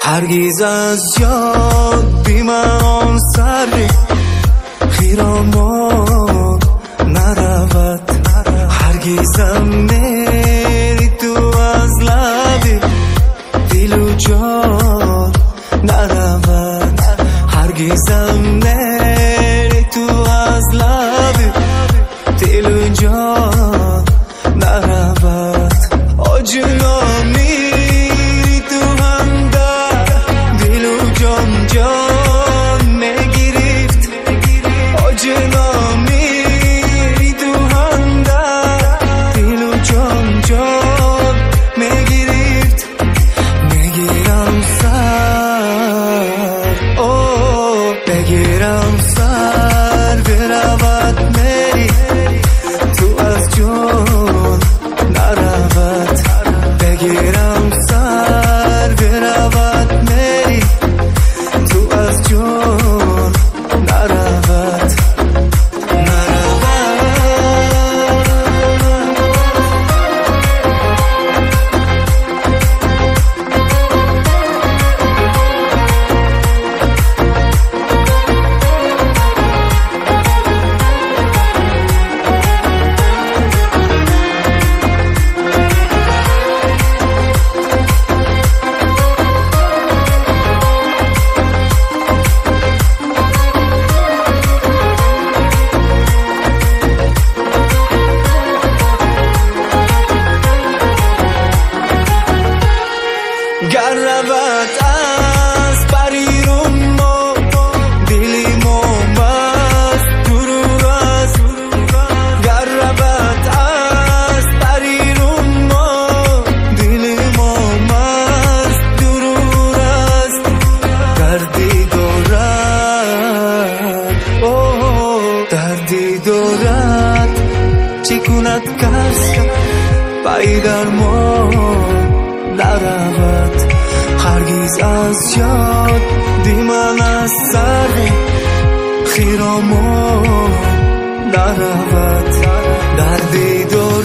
هرگز از یاد بی من سر خیرامون نرود، هرگزم نری تو از لب دل و جان نرود، هرگزم نری تو از لب دل و جان نرود. آجنا میری تو هم دل و جان جان میگیرفت، آجنا میری تو هم دل و جان جان میگیرفت. میگیرم سر میگیرم سر برود میری تو از جان نرود، بگیرم سر برود میری تو از جان نرود. گر رود از بریرون ما دلی ما بس دور است، گر رود از بریرون ما دلی ما بس دور است. دردی دارد دردی دارد چی کند کس پای درمان نرود، هرگز از یاد دی من از سر خیرامون نرود. دردی دارد